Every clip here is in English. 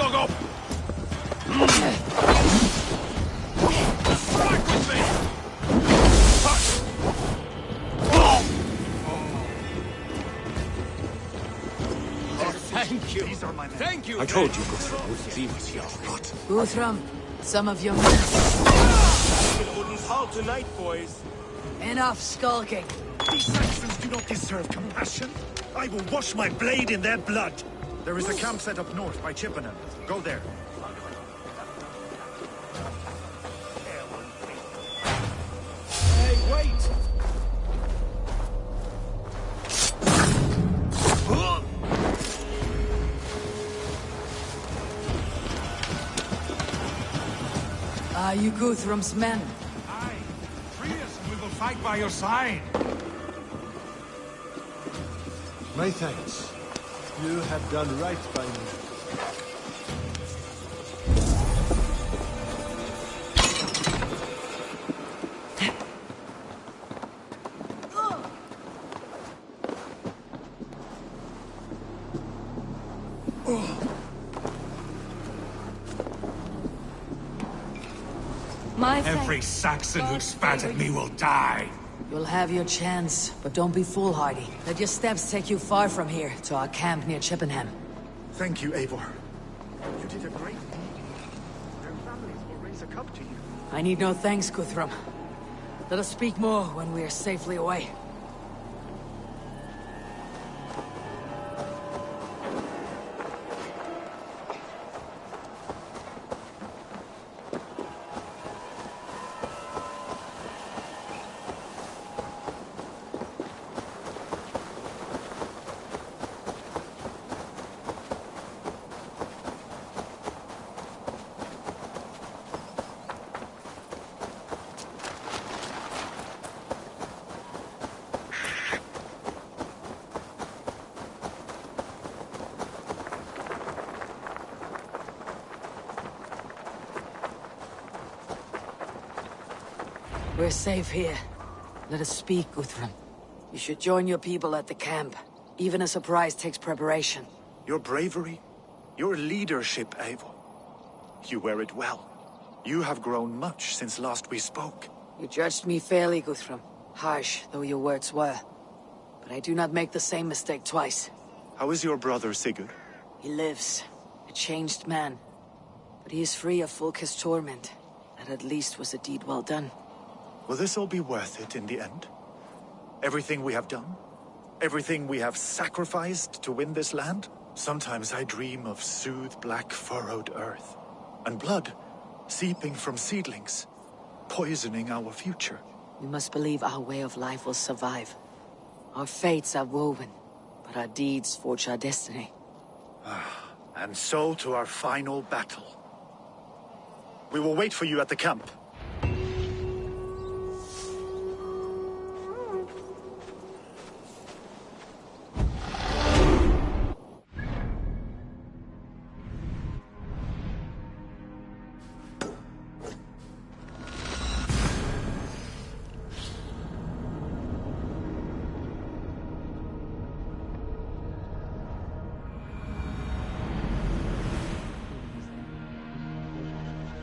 dog up! Strike with me! Thank you. These are my men. Thank you. I told you Guthrum would leave us your lot. Guthrum, some of your men. It wouldn't halt tonight, boys. Enough skulking. These Saxons do not deserve compassion. I will wash my blade in their blood. There is a camp set up north by Chippenham. Go there. Hey, wait! Are you Guthrum's men? Aye. Free us and we will fight by your side. My thanks. You have done right by me. Every Saxon who spat at me will die. You'll have your chance, but don't be foolhardy. Let your steps take you far from here, to our camp near Chippenham. Thank you, Eivor. You did a great deed. Their families will raise a cup to you. I need no thanks, Guthrum. Let us speak more when we are safely away. We're safe here. Let us speak, Guthrum. You should join your people at the camp. Even a surprise takes preparation. Your bravery, your leadership, Eivor. You wear it well. You have grown much since last we spoke. You judged me fairly, Guthrum. Harsh though your words were. But I do not make the same mistake twice. How is your brother, Sigurd? He lives, a changed man. But he is free of Fulke's torment. That at least was a deed well done. Will this all be worth it in the end? Everything we have done? Everything we have sacrificed to win this land? Sometimes I dream of soothed black furrowed earth. And blood seeping from seedlings, poisoning our future. We must believe our way of life will survive. Our fates are woven, but our deeds forge our destiny. And so to our final battle. We will wait for you at the camp.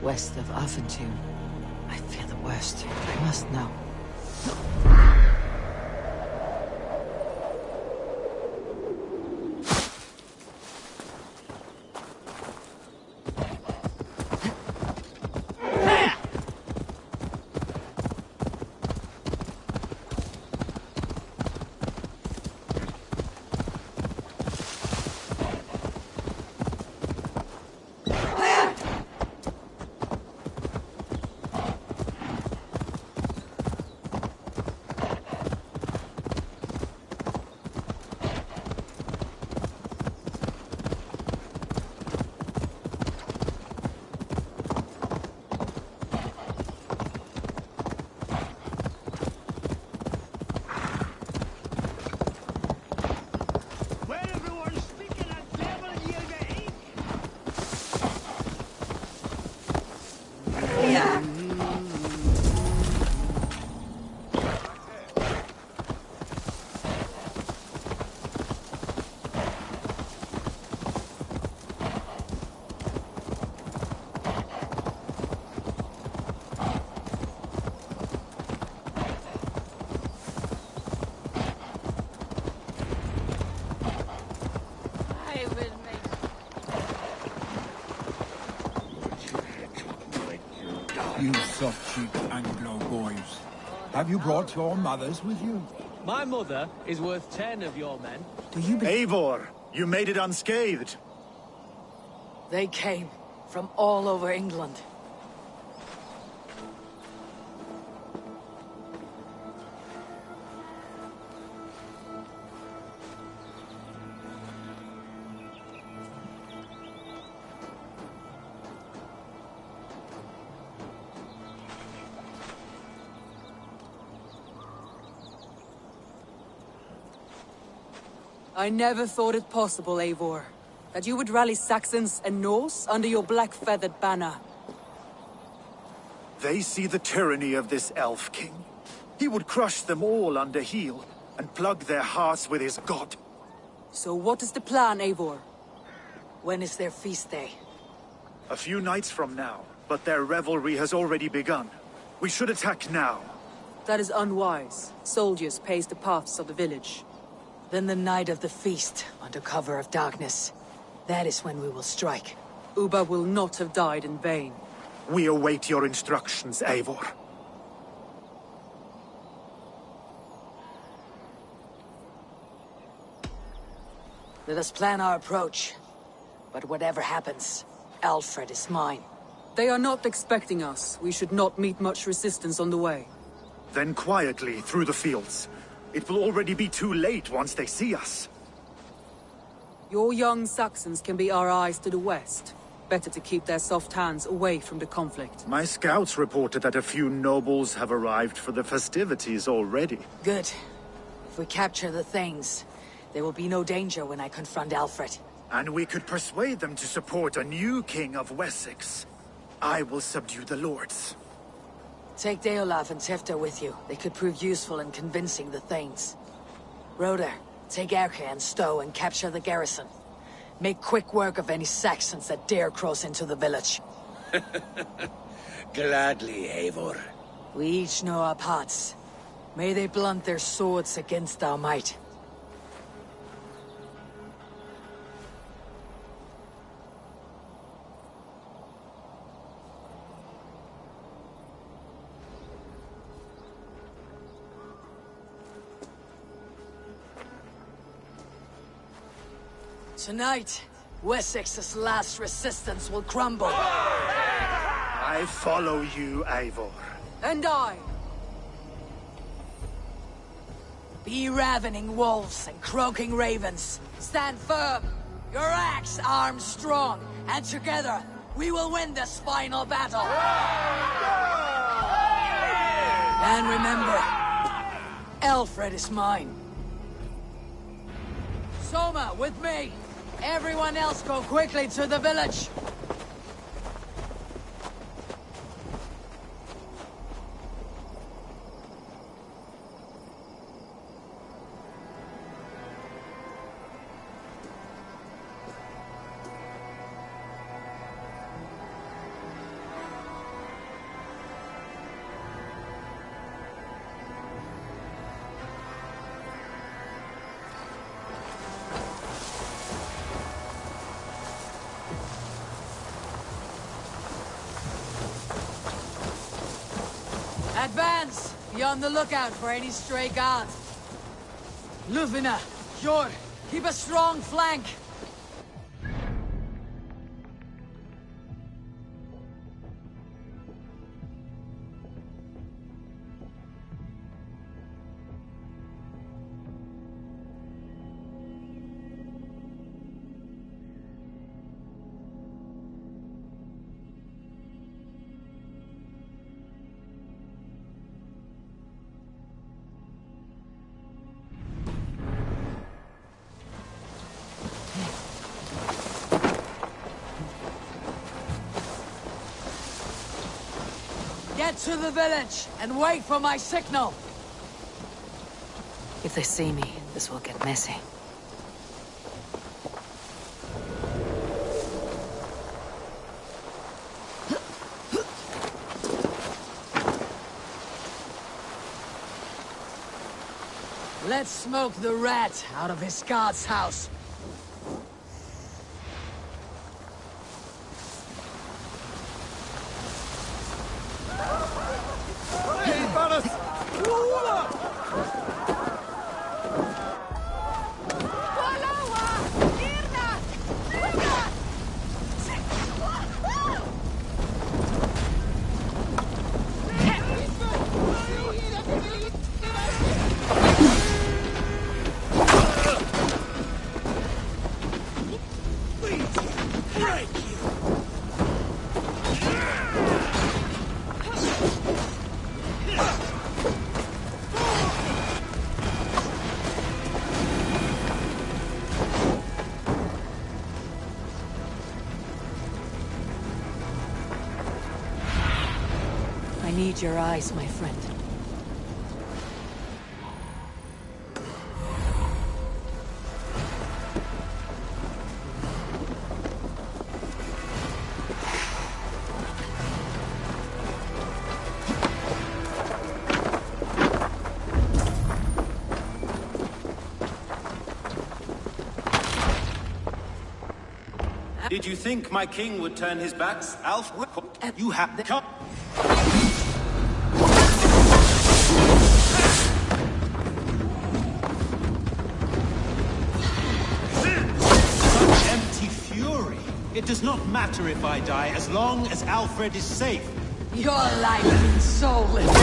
West of Affentune. I fear the worst. I must know. You soft-cheeked Anglo boys. Have you brought your mothers with you? My mother is worth 10 of your men. Do you believe Eivor, you made it unscathed. they came from all over England? I never thought it possible, Eivor, that you would rally Saxons and Norse under your black-feathered banner. They see the tyranny of this elf king. He would crush them all under heel and plug their hearts with his god. So what is the plan, Eivor? When is their feast day? A few nights from now, but their revelry has already begun. We should attack now. That is unwise. Soldiers pace the paths of the village. Then the night of the feast, under cover of darkness. That is when we will strike. Ubba will not have died in vain. We await your instructions, Eivor. Let us plan our approach. But whatever happens, Alfred is mine. They are not expecting us. We should not meet much resistance on the way. Then quietly through the fields. It will already be too late once they see us. Your young Saxons can be our eyes to the west. Better to keep their soft hands away from the conflict. My scouts reported that a few nobles have arrived for the festivities already. Good. If we capture the Thanes, there will be no danger when I confront Alfred. And we could persuade them to support a new king of Wessex. I will subdue the lords. Take Deolaf and Tifta with you. They could prove useful in convincing the Thanes. Roder, take Erke and Stowe and capture the garrison. Make quick work of any Saxons that dare cross into the village. Gladly, Eivor. We each know our parts. May they blunt their swords against our might. Tonight, Wessex's last resistance will crumble. I follow you, Eivor. And I! Be ravening wolves and croaking ravens. Stand firm. Your axe arms strong. And together, we will win this final battle. And remember, Alfred is mine. Soma, with me. Everyone else go quickly to the village. Advance! Be on the lookout for any stray guards. Lufina, Jord, keep a strong flank. Get to the village and wait for my signal. If they see me, this will get messy. Let's smoke the rat out of his guard's house. break you! I need your eyes, my friend. Did you think my king would turn his back, Alf? You have the... Come. Such empty fury. It does not matter if I die, as long as Alfred is safe. Your life means so little.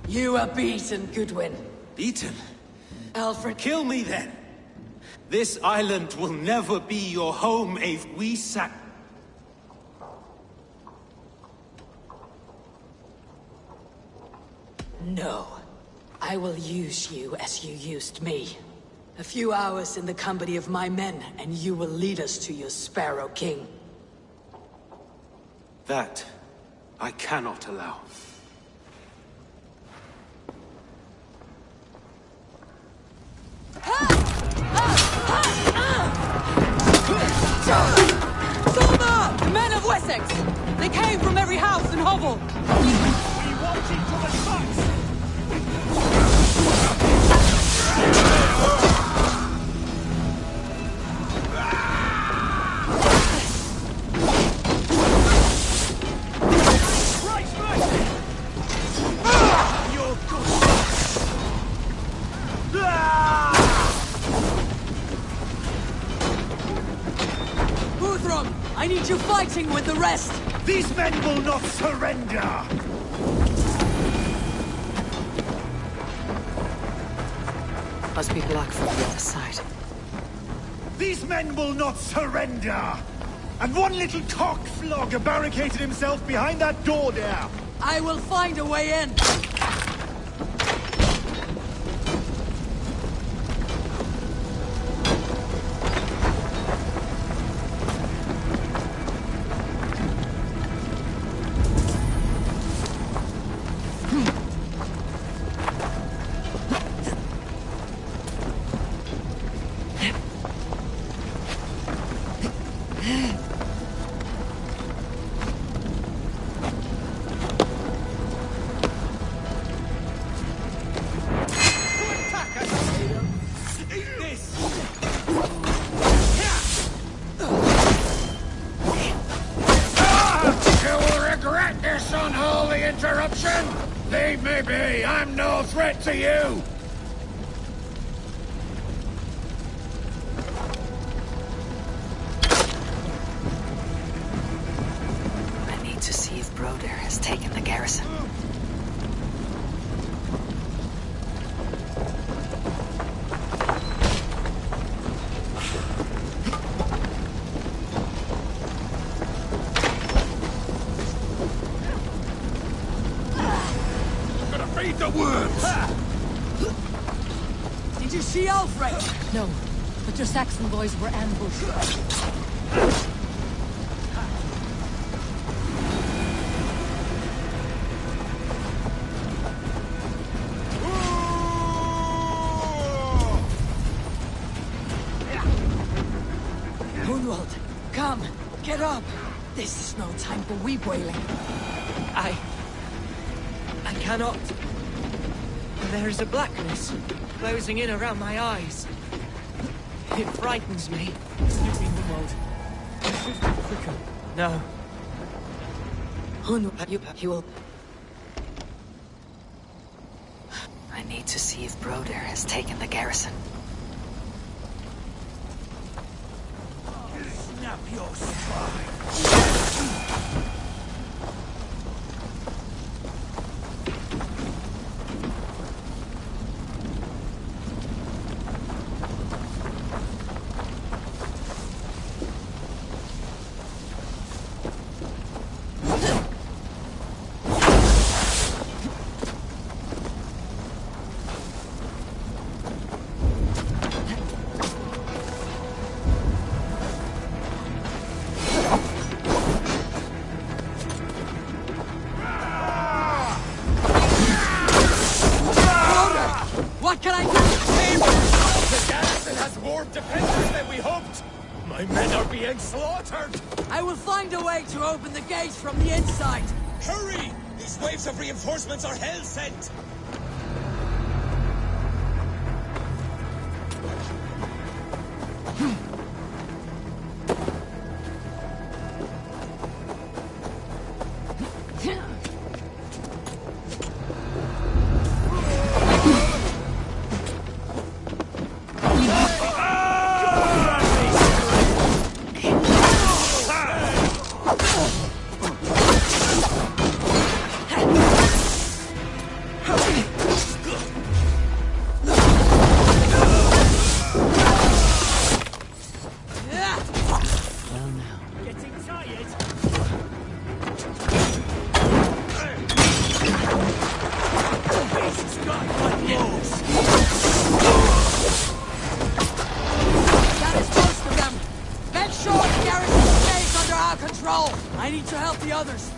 You are beaten, Goodwin. Beaten? Alfred... Kill me then! This island will never be your home if we sack... No. I will use you as you used me. A few hours in the company of my men, and you will lead us to your Sparrow King. That I cannot allow. Soldier! The men of Wessex! They came from every house and hovel! We want it to the socks! I need you fighting with the rest! These men will not surrender! Must be blocked from the other side. These men will not surrender! And one little cockflogger barricaded himself behind that door there! I will find a way in! Leave me be! I'm no threat to you! I need to see if Broder has taken the garrison. Feed the worms! Did you see Alfred? No, but your Saxon boys were ambushed. Hunwald, come, get up. This is no time for weep wailing. I cannot. There is a blackness closing in around my eyes. It frightens me. Excuse me, Hunwald. Africa? No. Oh no, he will... I need to see if Broder has taken the garrison. Snap your spine! What can I do? The garrison has more defenders than we hoped! My men are being slaughtered! I will find a way to open the gates from the inside! Hurry! These waves of reinforcements are hell-sent! I need to help the others.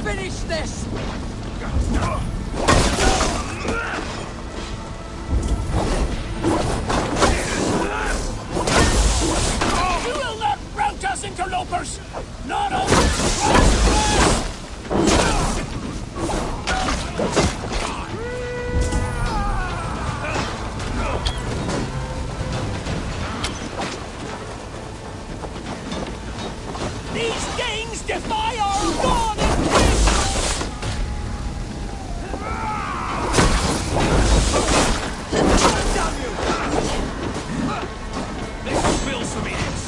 Finish this! You will not rout us, interlopers! Not only... These gangs defy our God and peace! Damn you! This will some idiots!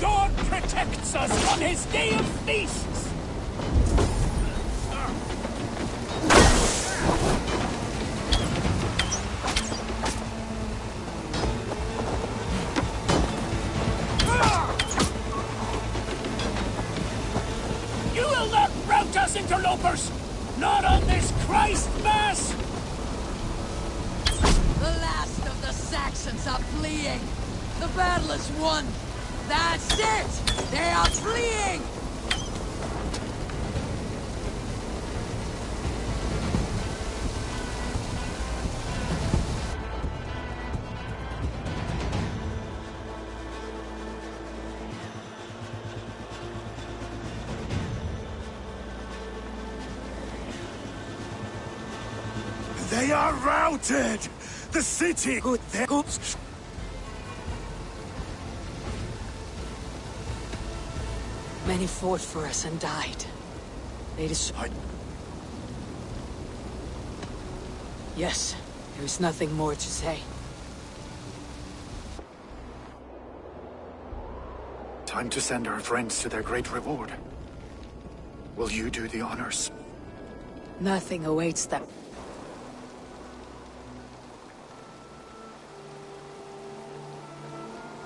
God protects us on his day of feasts! Interlopers! Not on this Christ Mass! The last of the Saxons are fleeing! The battle is won! That's it! They are fleeing! They are routed! The city! Many fought for us and died. They destroyed. Yes, there is nothing more to say. Time to send our friends to their great reward. Will you do the honors? Nothing awaits them.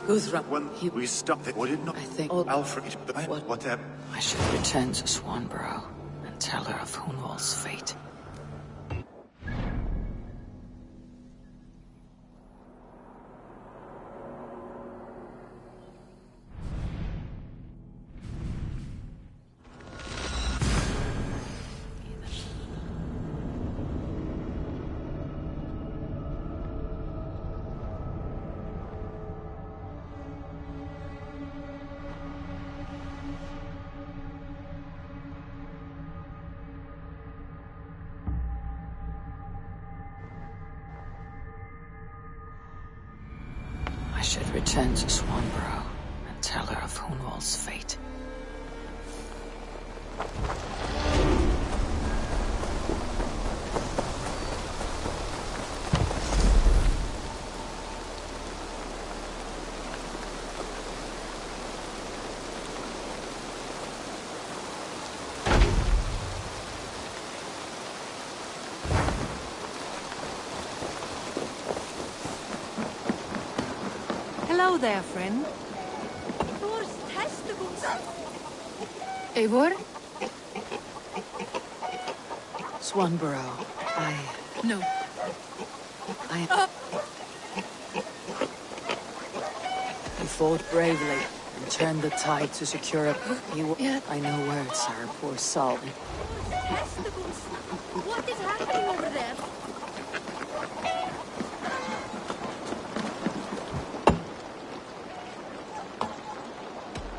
Guthrum, When we stop it, would it not? I think Alfred, whatever. I should return to Swanborough and tell her of Hunwald's fate. I should return to Swanborough and tell her of Hunwald's fate. Hello there, friend. Thor's testicles. Eivor? Swanborough, No. He fought bravely and turned the tide to secure a... Yeah. I know words, our poor soul. Thor's testicles. What is happening over there?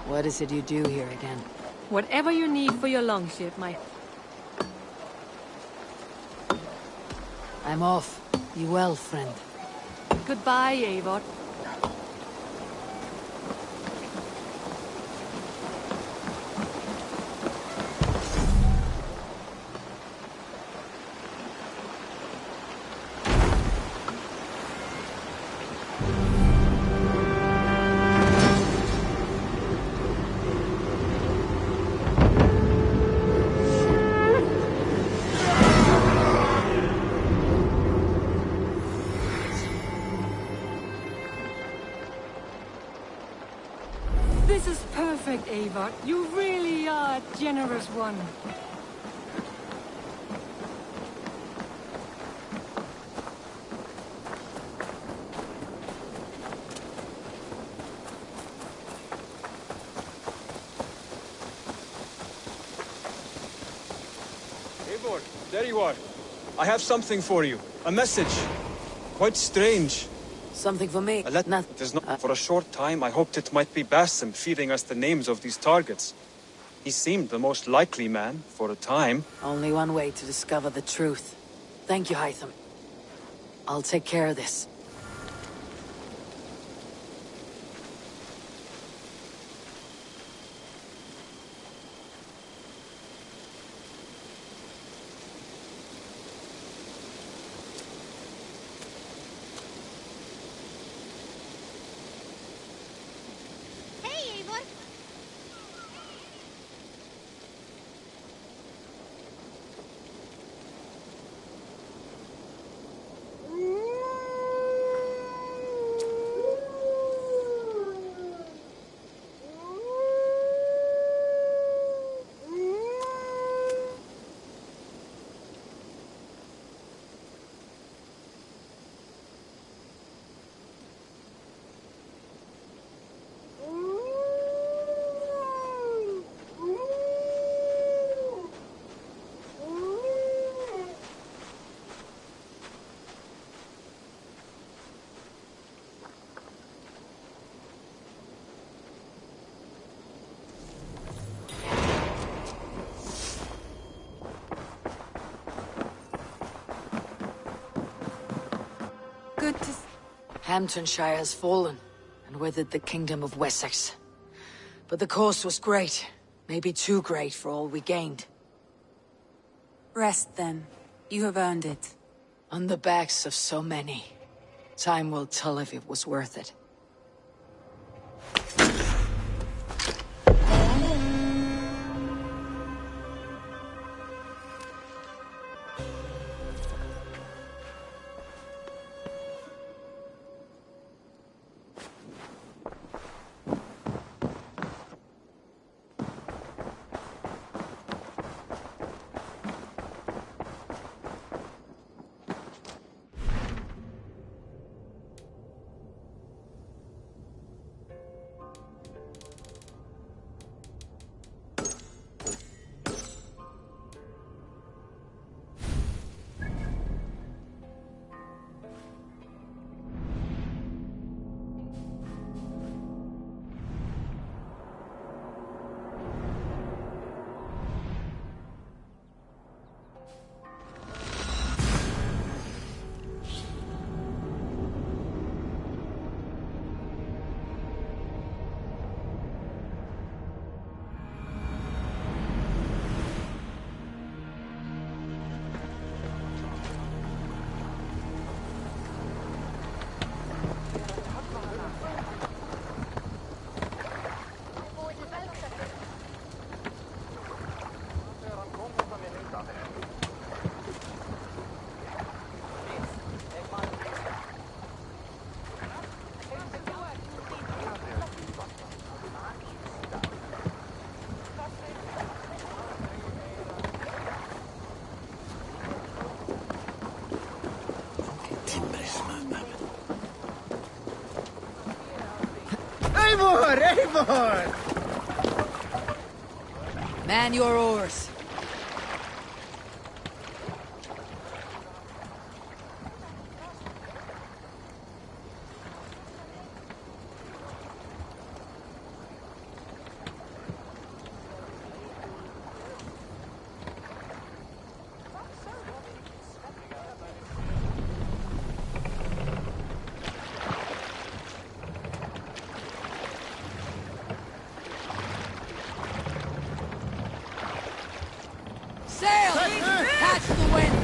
What is it you do here again? Whatever you need for your longship, my... I'm off. Be well, friend. Goodbye, Eivor. This is perfect, Eivor. You really are a generous one. Eivor, there you are. I have something for you. A message. Quite strange. Something for me? It is not. For a short time, I hoped it might be Basim feeding us the names of these targets. He seemed the most likely man, for a time. Only one way to discover the truth. Thank you, Hytham. I'll take care of this. Hey, Eivor. Good to... Hamptonshire has fallen, and with it the kingdom of Wessex. But the cost was great. Maybe too great for all we gained. Rest then. You have earned it. On the backs of so many. Time will tell if it was worth it. Eivor! Man your oars. Sail! Catch the wind!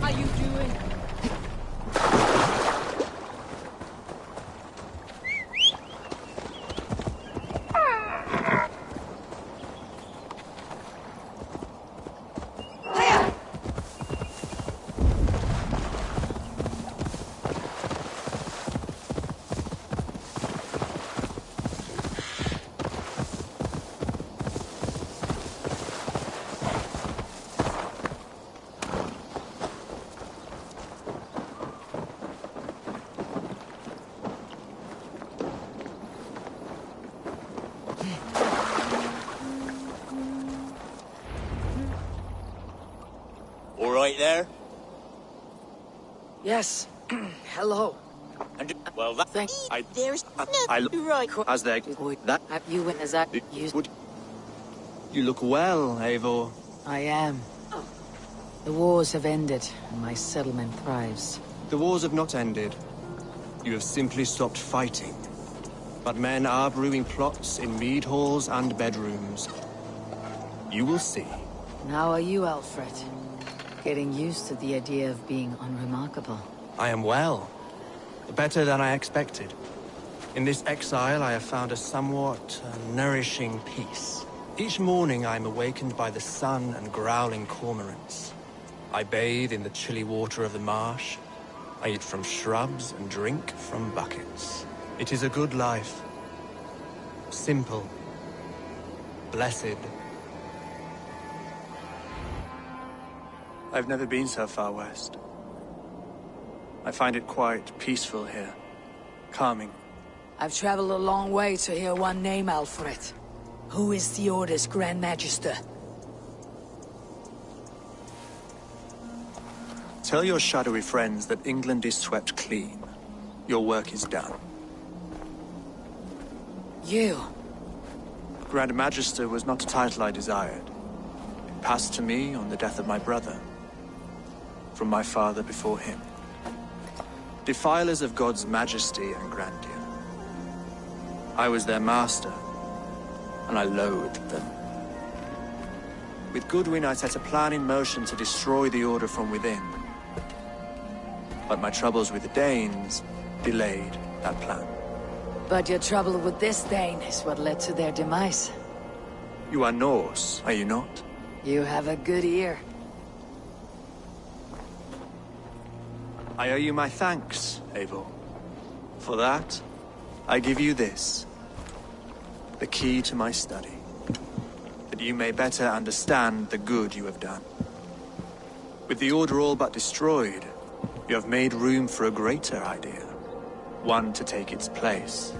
How you doing? All right there? Yes. Hello. And well, that Thank. there's right. As there, That you went as that would you look well, Eivor? I am. The wars have ended, and my settlement thrives. The wars have not ended. You have simply stopped fighting. But men are brewing plots in mead halls and bedrooms. You will see. How are you, Alfred? Getting used to the idea of being unremarkable. I am well. Better than I expected. In this exile, I have found a somewhat nourishing peace. Each morning, I am awakened by the sun and growling cormorants. I bathe in the chilly water of the marsh. I eat from shrubs and drink from buckets. It is a good life. Simple. Blessed. I've never been so far west. I find it quite peaceful here. Calming. I've traveled a long way to hear one name, Alfred. Who is the Order's Grand Magister? Tell your shadowy friends that England is swept clean. Your work is done. You? Grand Magister was not a title I desired. It passed to me on the death of my brother. From my father before him. Defilers of God's majesty and grandeur. I was their master, and I loathed them. With Goodwin, I set a plan in motion to destroy the Order from within. But my troubles with the Danes delayed that plan. But your trouble with this Dane is what led to their demise. You are Norse, are you not? You have a good ear. I owe you my thanks, Eivor. For that, I give you this. The key to my study. That you may better understand the good you have done. With the Order all but destroyed, you have made room for a greater idea. One to take its place.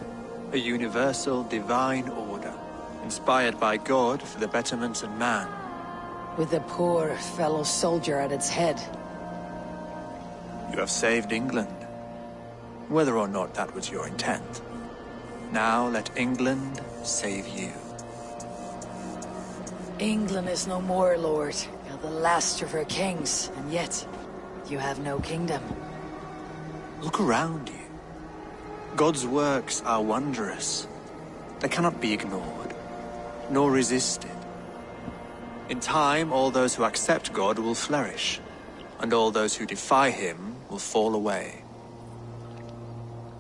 A universal divine order, inspired by God for the betterment of man. With a poor fellow soldier at its head. You have saved England, whether or not that was your intent. Now let England save you. England is no more, Lord. You're the last of her kings, and yet you have no kingdom. Look around you. God's works are wondrous. They cannot be ignored, nor resisted. In time, all those who accept God will flourish, and all those who defy him will fall away.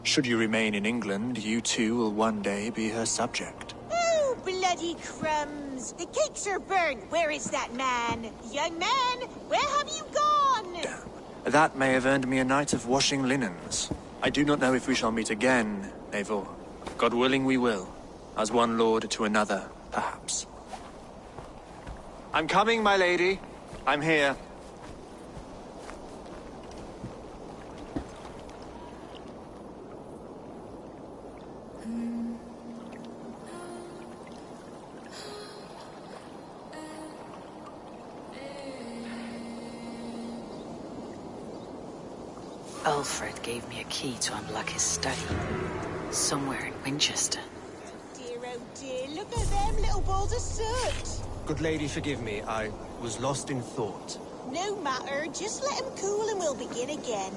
Should you remain in England, you too will one day be her subject. Oh, bloody crumbs! The cakes are burnt! Where is that man? Young man, where have you gone? Damn. That may have earned me a night of washing linens. I do not know if we shall meet again, Eivor. God willing we will. As one lord to another, perhaps. I'm coming, my lady. I'm here. Alfred gave me a key to unlock his study. Somewhere in Winchester. Dear, oh dear, look at them little balls of soot! Good lady, forgive me. I was lost in thought. No matter, just let him cool and we'll begin again.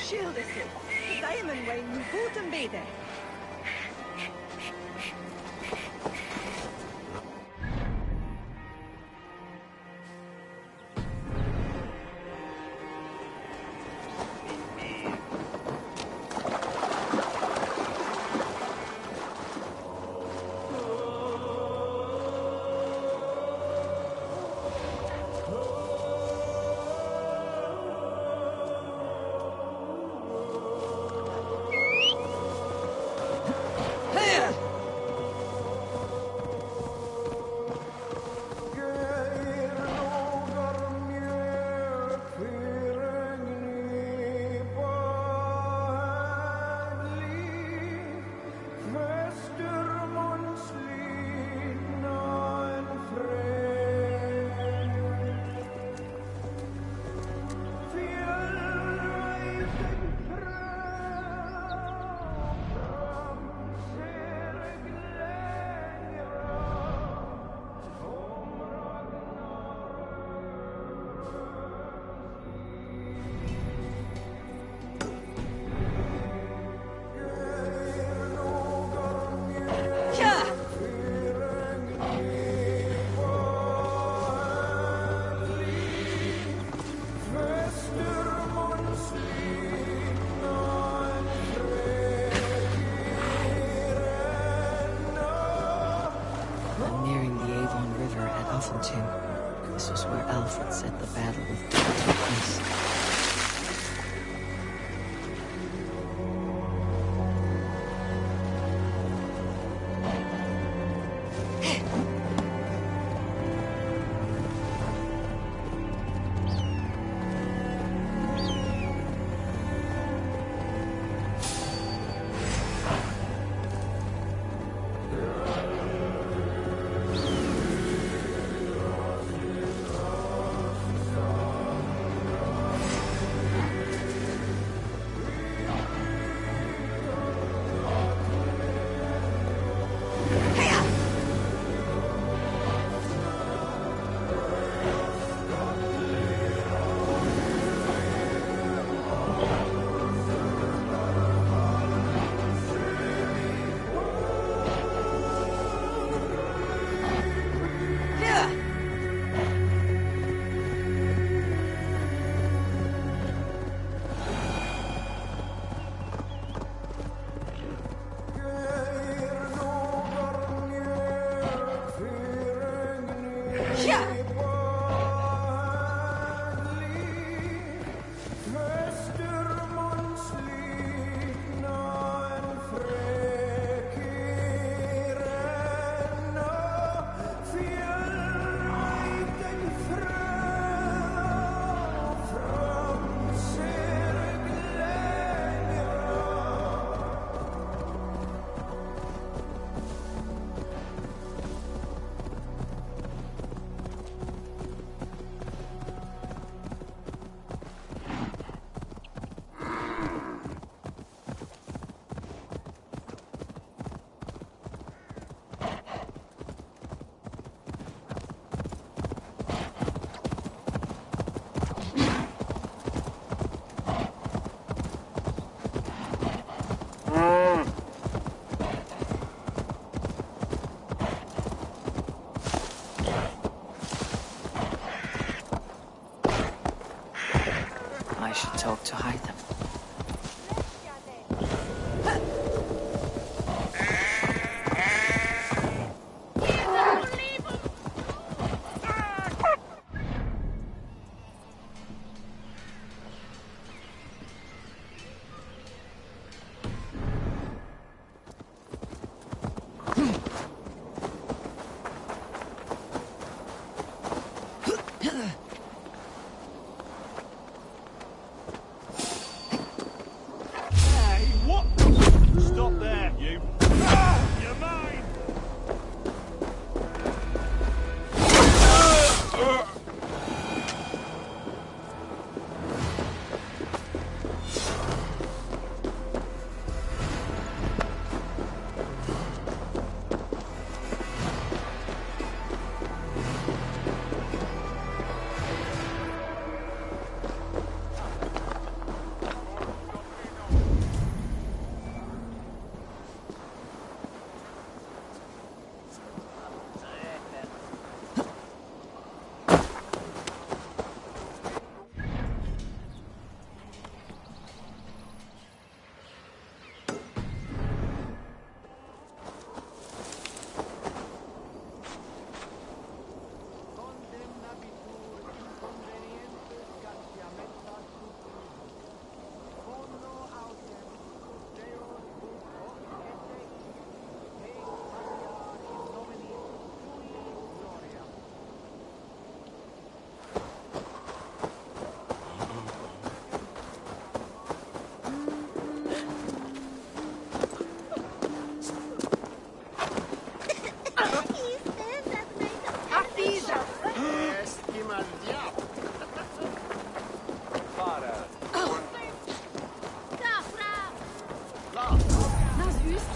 shield is it? The diamond way you boot and be there. This was where Alfred said the battle with Death took place.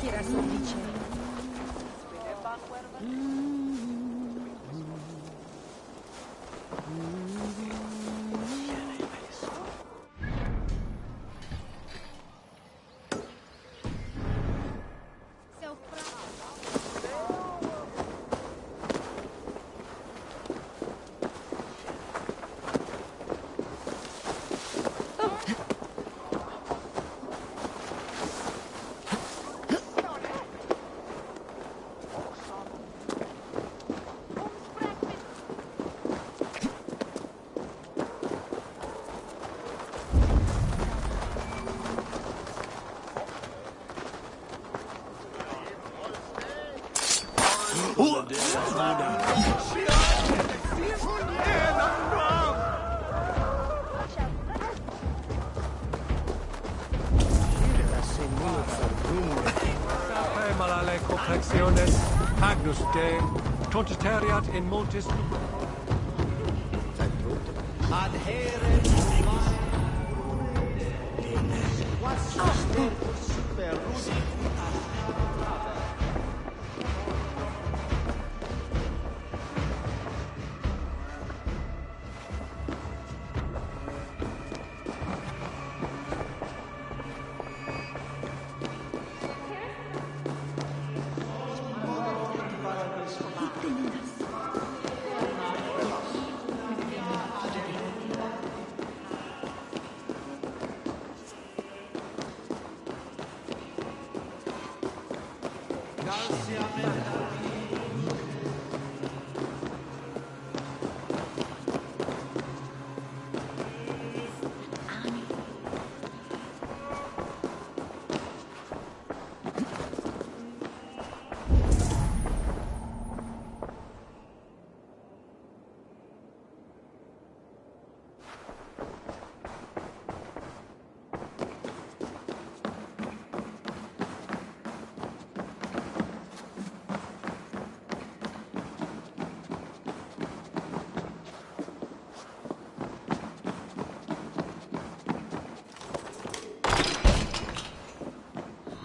Kira Sordice. Malale complexiones, Agnus Dei, Totiteriat in multis.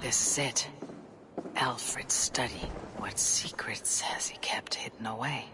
This is it. Alfred's study. What secrets has he kept hidden away?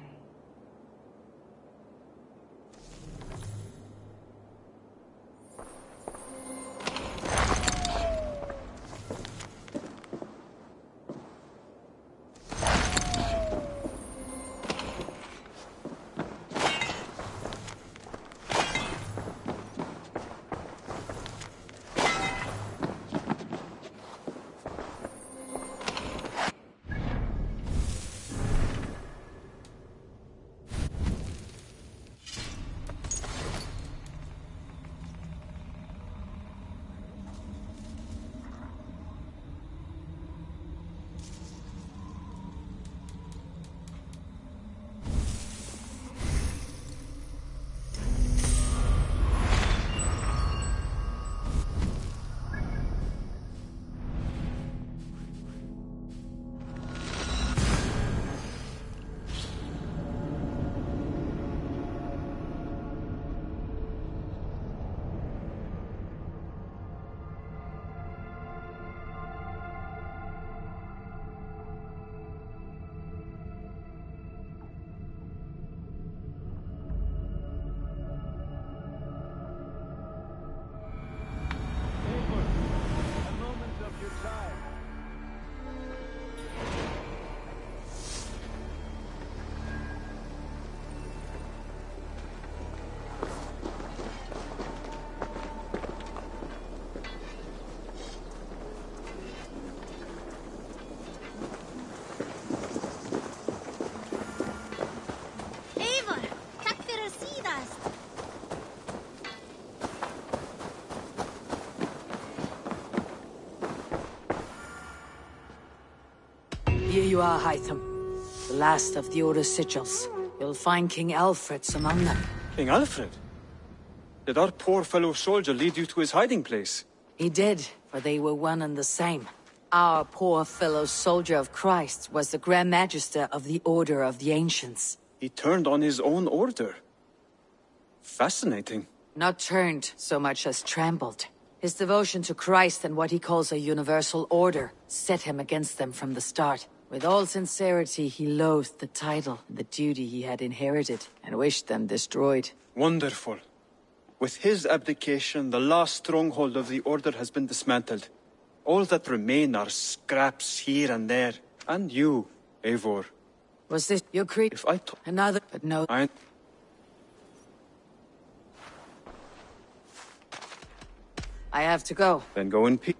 Here you are, Hytham. The last of the Order sigils. You'll find King Alfred's among them. King Alfred? Did our poor fellow soldier lead you to his hiding place? He did, for they were one and the same. Our poor fellow soldier of Christ was the Grand Magister of the Order of the Ancients. He turned on his own order. Fascinating. Not turned so much as trampled. His devotion to Christ and what he calls a universal order set him against them from the start. With all sincerity, he loathed the title and the duty he had inherited, and wished them destroyed. Wonderful. With his abdication, the last stronghold of the Order has been dismantled. All that remain are scraps here and there. And you, Eivor. Was this your creed? If I Another, but no. I have to go. Then go in peace.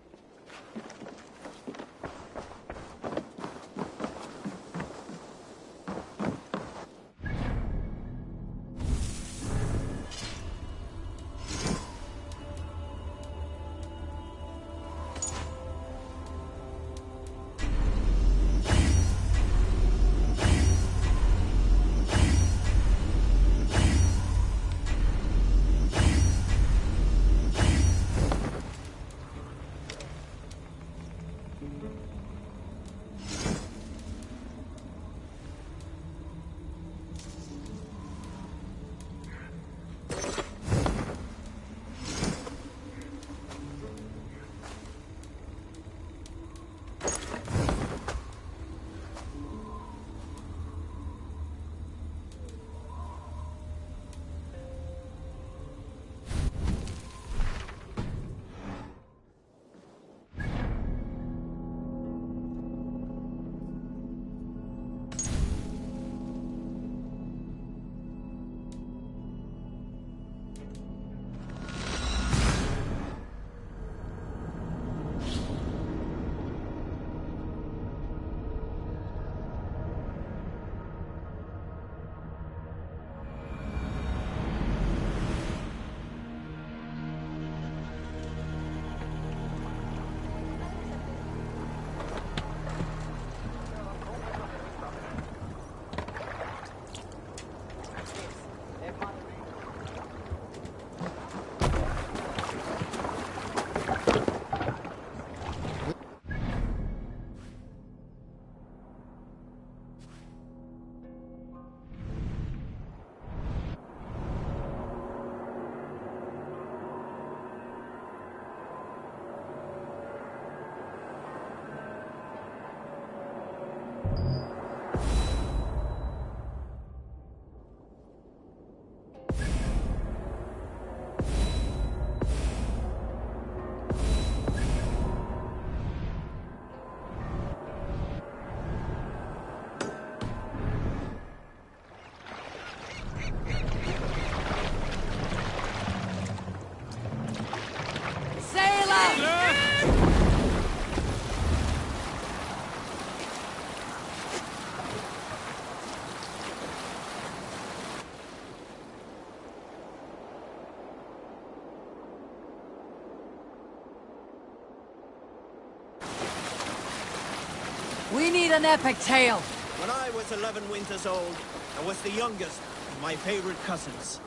We need an epic tale. When I was 11 winters old, I was the youngest of my favorite cousins.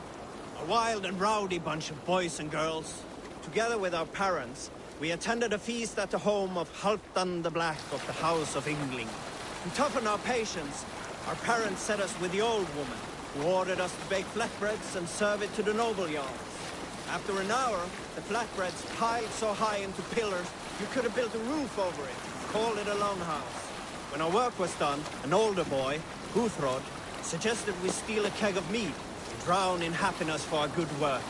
A wild and rowdy bunch of boys and girls. Together with our parents, we attended a feast at the home of Halfdan the Black of the House of Yngling. To toughen our patience, our parents set us with the old woman, who ordered us to bake flatbreads and serve it to the noble jarls. After an hour, the flatbreads piled so high into pillars, you could have built a roof over it, called it a longhouse. When our work was done, an older boy, Guthrod, suggested we steal a keg of mead and drown in happiness for our good work.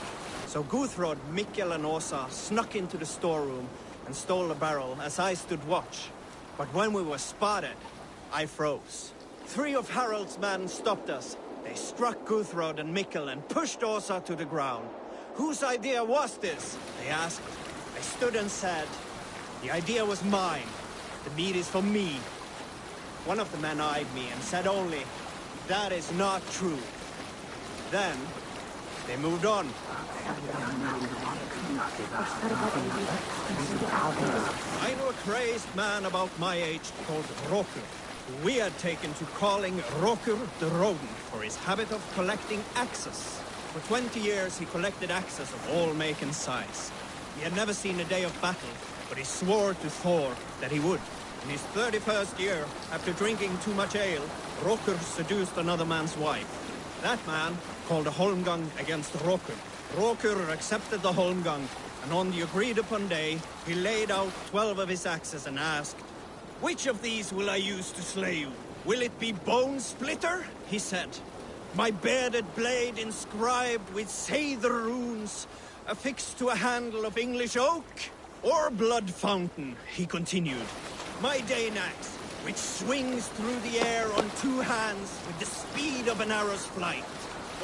So Guthrod, Mikkel and Åsa snuck into the storeroom and stole the barrel as I stood watch. But when we were spotted, I froze. 3 of Harald's men stopped us. They struck Guthrod and Mikkel and pushed Åsa to the ground. Whose idea was this? They asked. I stood and said, the idea was mine. The mead is for me. One of the men eyed me and said only, that is not true. Then, they moved on. I knew a crazed man about my age called Rokur, who we had taken to calling Rokur the Rodent for his habit of collecting axes. For 20 years he collected axes of all make and size. He had never seen a day of battle, but he swore to Thor that he would. In his 31st year, after drinking too much ale, Rokur seduced another man's wife. That man called a holmgang against Rokur. Rokur accepted the holmgang, and on the agreed-upon day, he laid out 12 of his axes and asked, "Which of these will I use to slay you? Will it be Bone Splitter?" he said. "My bearded blade inscribed with Seidr runes, affixed to a handle of English oak? Or Blood Fountain?" he continued. "My Dane axe, which swings through the air on 2 hands with the speed of an arrow's flight?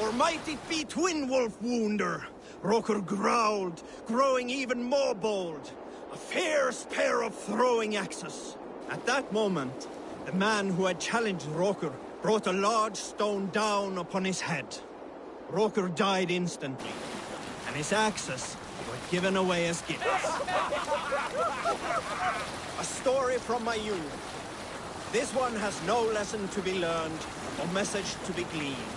Or might it be Twin Wolf Wounder?" Roker growled, growing even more bold. "A fierce pair of throwing axes." At that moment, the man who had challenged Roker brought a large stone down upon his head. Roker died instantly, and his axes were given away as gifts. A story from my youth. This one has no lesson to be learned or message to be gleaned.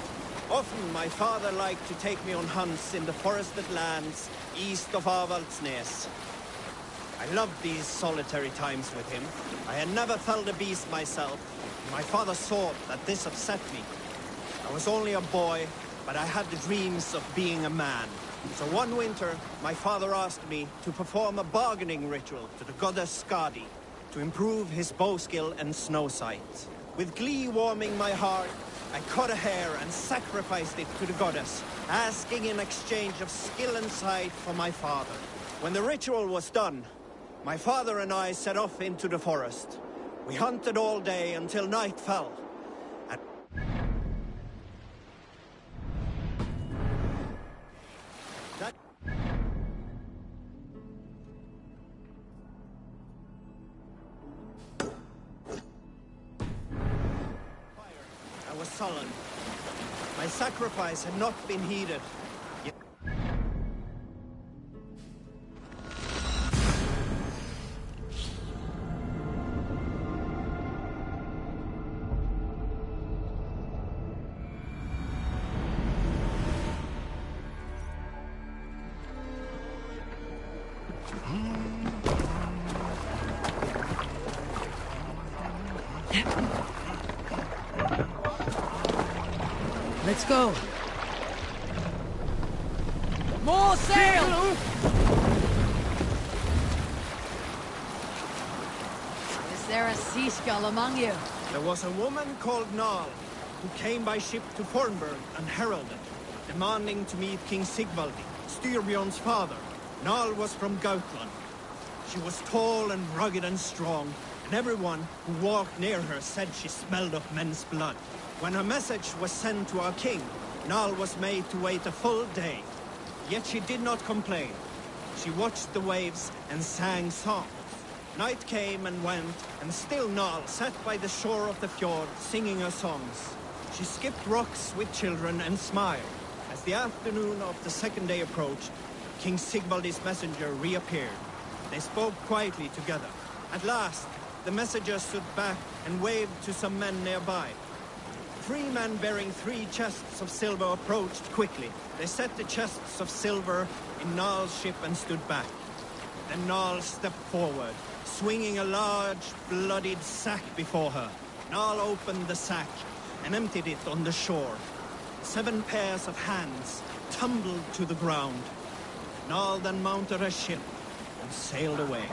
Often my father liked to take me on hunts in the forested lands east of Avaldsnes. I loved these solitary times with him. I had never felled a beast myself. My father saw that this upset me. I was only a boy, but I had the dreams of being a man. So one winter, my father asked me to perform a bargaining ritual to the goddess Skadi to improve his bow skill and snow sight. With glee warming my heart, I cut a hair and sacrificed it to the goddess, asking in exchange of skill and sight for my father. When the ritual was done, my father and I set off into the forest. We hunted all day until night fell. I was sullen. My sacrifice had not been heeded. Let's go. More sail! Is there a sea skull among you? There was a woman called Nal, who came by ship to Fornburg and heralded, demanding to meet King Sigvaldi, Styrbjorn's father. Nal was from Gautland. She was tall and rugged and strong, and everyone who walked near her said she smelled of men's blood. When her message was sent to our king, Nal was made to wait a full day. Yet she did not complain. She watched the waves and sang songs. Night came and went, and still Nal sat by the shore of the fjord singing her songs. She skipped rocks with children and smiled. As the afternoon of the second day approached, King Sigvaldi's messenger reappeared. They spoke quietly together. At last, the messenger stood back and waved to some men nearby. 3 men bearing 3 chests of silver approached quickly. They set the chests of silver in Nal's ship and stood back. Then Nal stepped forward, swinging a large, bloodied sack before her. Nal opened the sack and emptied it on the shore. 7 pairs of hands tumbled to the ground. Nal then mounted her ship and sailed away.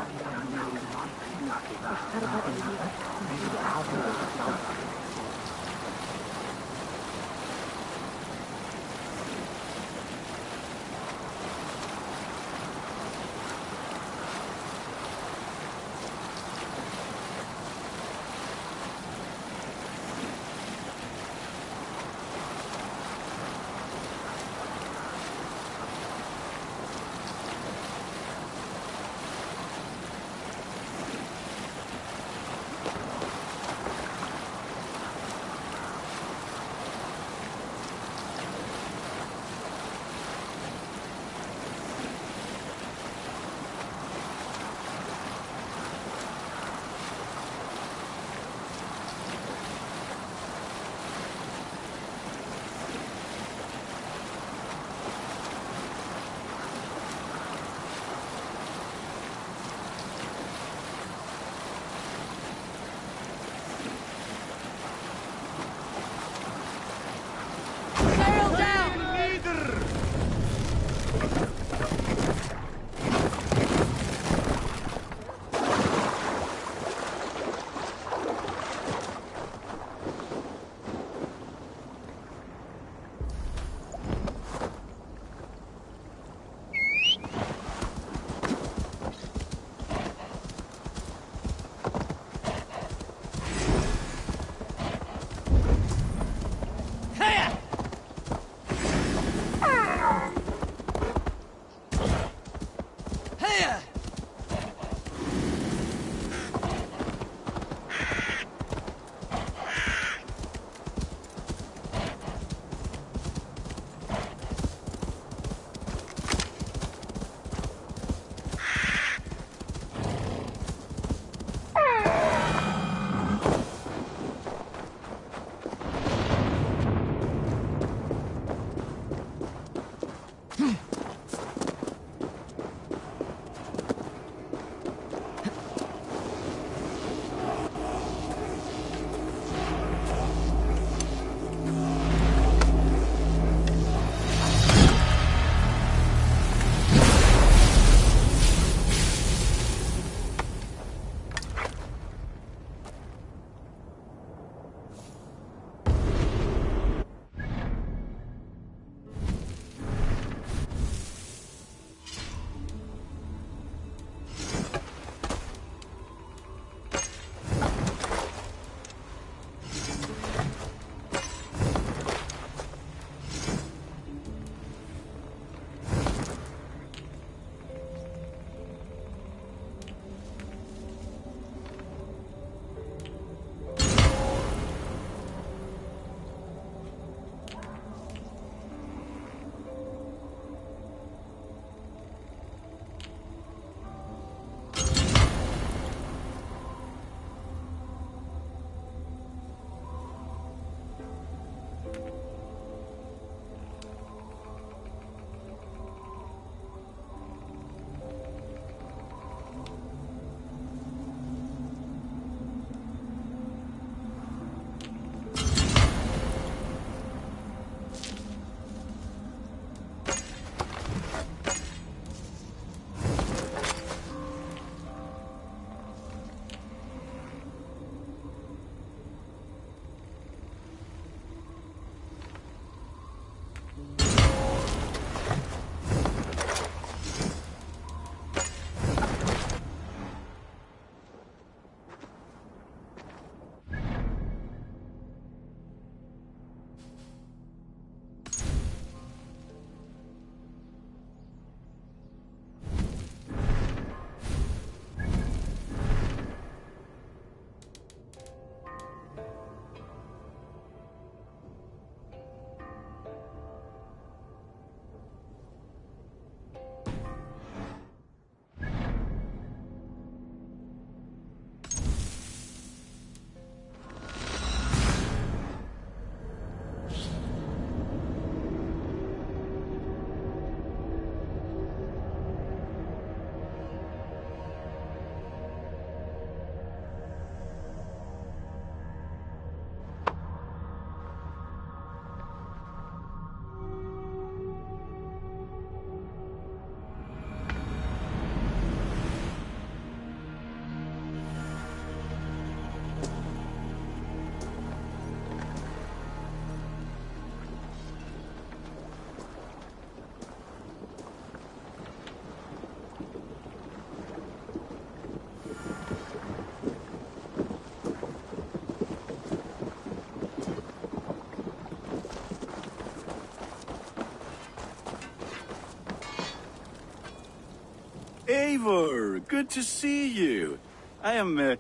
Eivor, good to see you. I am,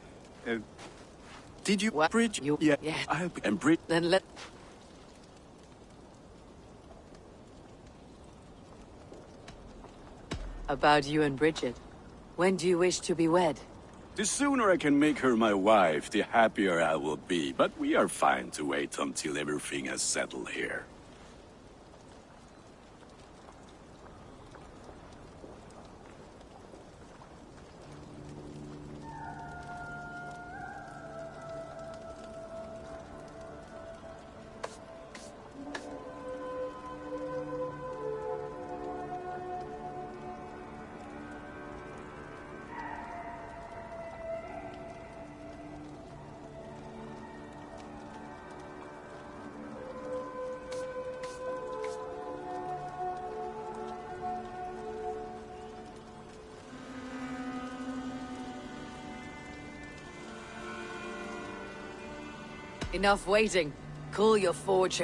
did you... What? Bridge? You... Yeah, Yeah. I am Bridge... Then let... About you and Bridget. When do you wish to be wed? The sooner I can make her my wife, the happier I will be. But we are fine to wait until everything has settled here. Enough waiting. Cool your forge.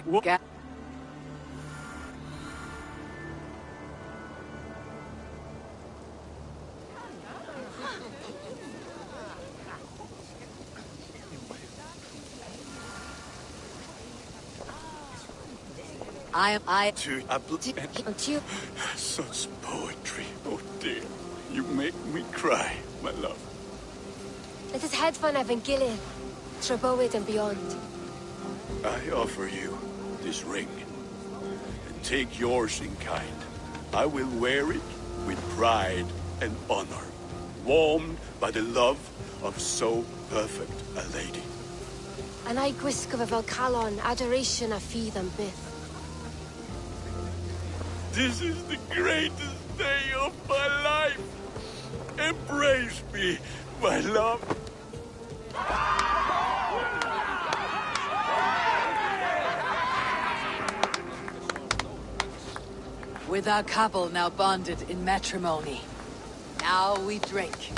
Such poetry, oh dear. You make me cry, my love. Let us head for Avengilion, Treboid and beyond. I offer you this ring, and take yours in kind. I will wear it with pride and honor, warmed by the love of so perfect a lady. And I gwisg of a Valcalon, adoration a feed and bith. This is the greatest day of my life. Embrace me, my love. With our couple now bonded in matrimony, now we drink.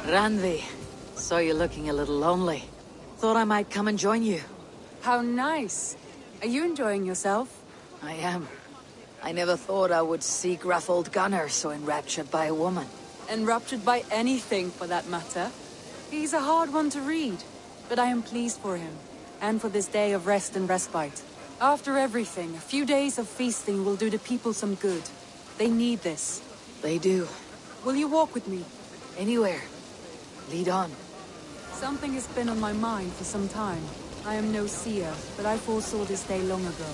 Randvi, saw you looking a little lonely. Thought I might come and join you. How nice. Are you enjoying yourself? I am. I never thought I would see gruff old Gunnar so enraptured by a woman. Enraptured by anything, for that matter. He's a hard one to read, but I am pleased for him, and for this day of rest and respite. After everything, a few days of feasting will do the people some good. They need this. They do. Will you walk with me? Anywhere. Lead on. Something has been on my mind for some time. I am no seer, but I foresaw this day long ago.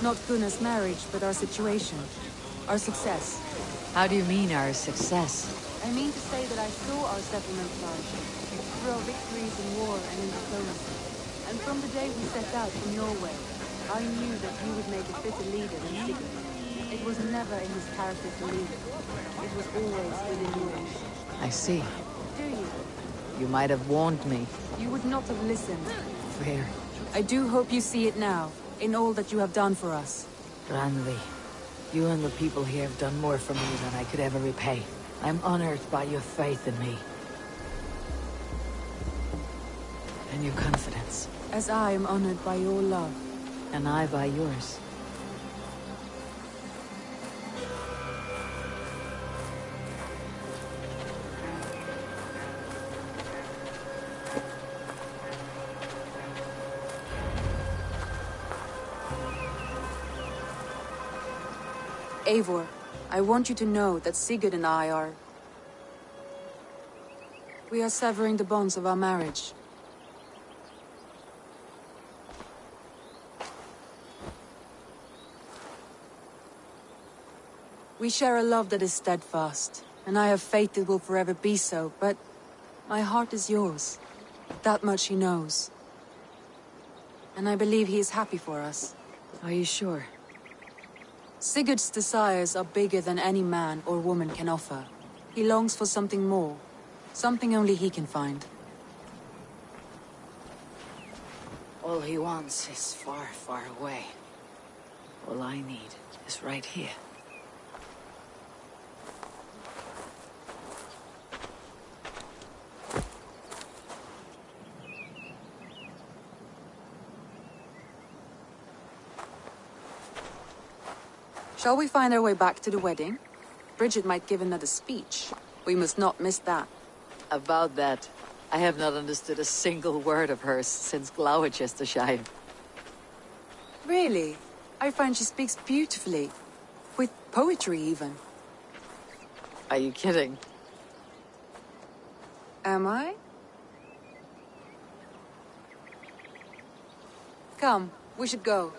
Not Gunnar's marriage, but our situation. Our success. How do you mean, our success? I mean to say that I saw our settlement flourish. Through our victories in war and in diplomacy. And from the day we set out from Norway, I knew that you would make a fitter leader than Sigurd. It was never in his character to lead. It was always within yours. I see. Do you? You might have warned me. You would not have listened. Fair. I do hope you see it now, in all that you have done for us. Randvi, you and the people here have done more for me than I could ever repay. I'm honored by your faith in me. And your confidence. As I am honored by your love. And I by yours. Eivor, I want you to know that Sigurd and I are... We are severing the bonds of our marriage. We share a love that is steadfast, and I have faith it will forever be so, but my heart is yours. That much he knows. and I believe he is happy for us. Are you sure? Sigurd's desires are bigger than any man or woman can offer. He longs for something more, something only he can find. All he wants is far, far away. All I need is right here. Shall we find our way back to the wedding? Bridget might give another speech. We must not miss that. About that, I have not understood a single word of hers since Gloucestershire. Really? I find she speaks beautifully. With poetry, even. Are you kidding? Am I? Come, we should go.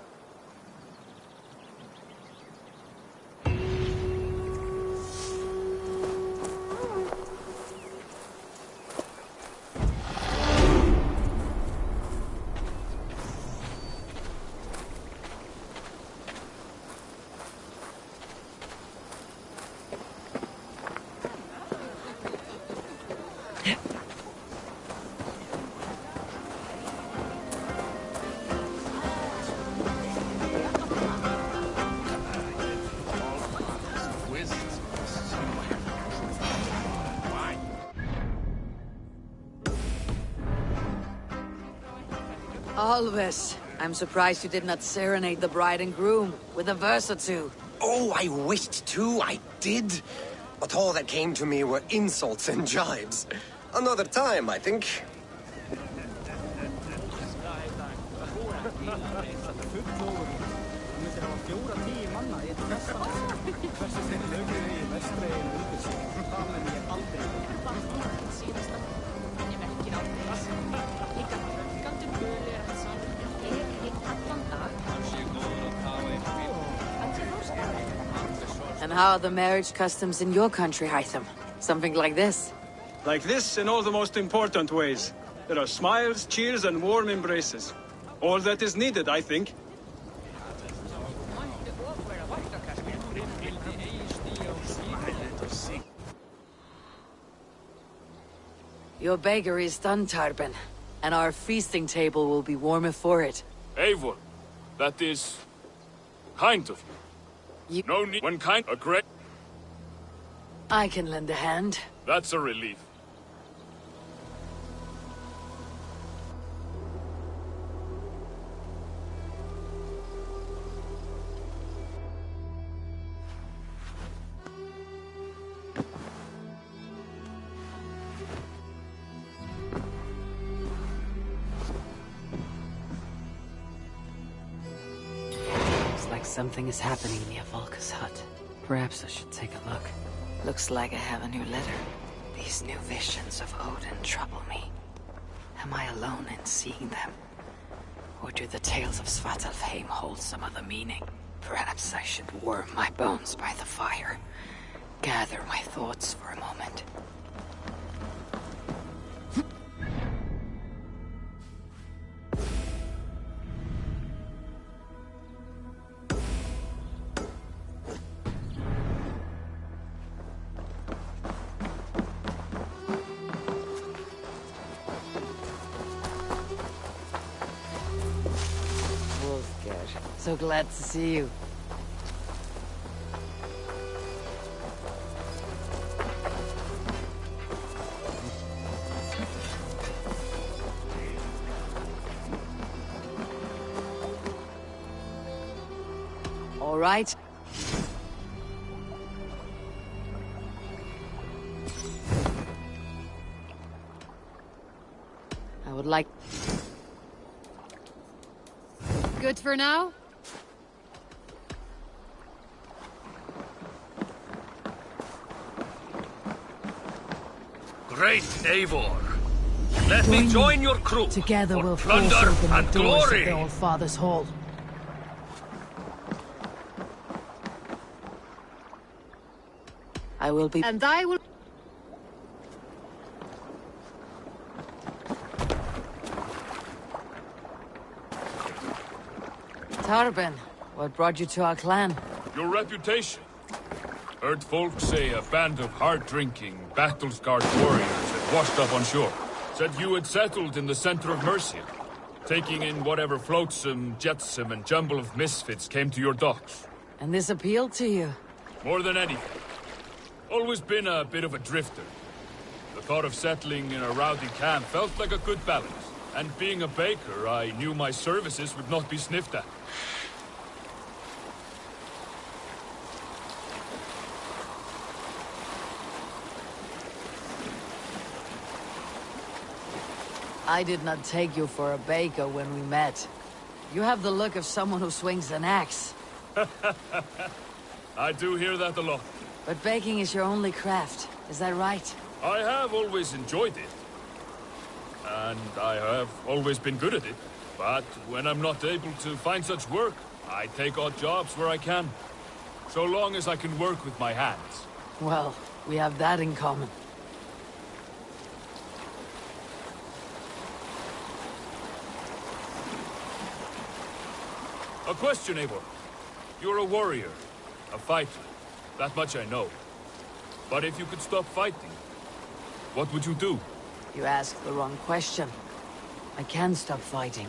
Alves, I'm surprised you did not serenade the bride and groom with a verse or two. Oh, I wished to, I did. But all that came to me were insults and jibes. Another time, I think. And how are the marriage customs in your country, Hytham? Something like this? Like this in all the most important ways. There are smiles, cheers, and warm embraces. All that is needed, I think. Your bakery is done, Tarben, and our feasting table will be warmer for it. Eivor, that is kind of you. No need when kind a great. I can lend a hand. That's a relief. Something is happening near Volka's hut. Perhaps I should take a look. Looks like I have a new letter. These new visions of Odin trouble me. Am I alone in seeing them? Or do the tales of Svartalfheim hold some other meaning? Perhaps I should warm my bones by the fire. Gather my thoughts for a moment. So glad to see you. All right. I would like... Good for now? Great Eivor, let me join your crew. Together we'll plunder force open and the doors glory. of the Old Father's Hall. I will be... And I will... Tarben, what brought you to our clan? Your reputation. Heard folks say a band of hard-drinking, battle-scarred warriors had washed up on shore. Said you had settled in the center of Mercia, taking in whatever flotsam, jetsam, and jumble of misfits came to your docks. And this appealed to you? More than anything. Always been a bit of a drifter. The thought of settling in a rowdy camp felt like a good balance. And being a baker, I knew my services would not be sniffed at. I did not take you for a baker when we met. You have the look of someone who swings an axe. I do hear that a lot. But baking is your only craft, is that right? I have always enjoyed it. And I have always been good at it. But when I'm not able to find such work, I take odd jobs where I can. So long as I can work with my hands. Well, we have that in common. A question, Eivor. You're a warrior, a fighter. That much I know. But if you could stop fighting, what would you do? You asked the wrong question. I can stop fighting.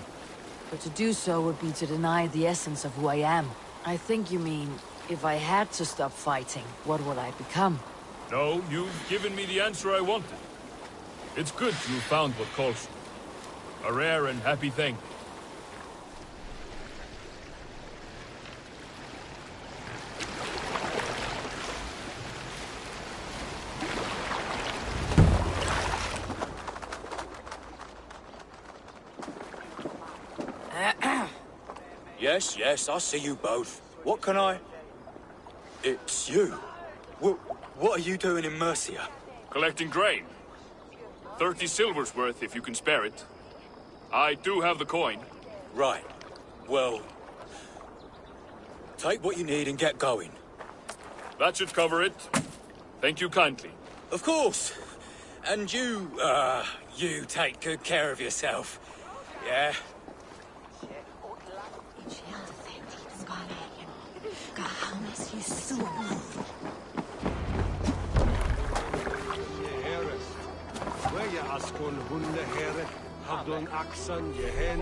But to do so would be to deny the essence of who I am. I think you mean, if I had to stop fighting, what would I become? No, you've given me the answer I wanted. It's good you found what calls you. A rare and happy thing. Yes, I see you both. What can I... It's you. What are you doing in Mercia? Collecting grain. 30 silver's worth if you can spare it. I do have the coin. Right. Well... take what you need and get going. That should cover it. Thank you kindly. Of course. And you take good care of yourself. Yeah? Askon hunde here, hadon axan jehen.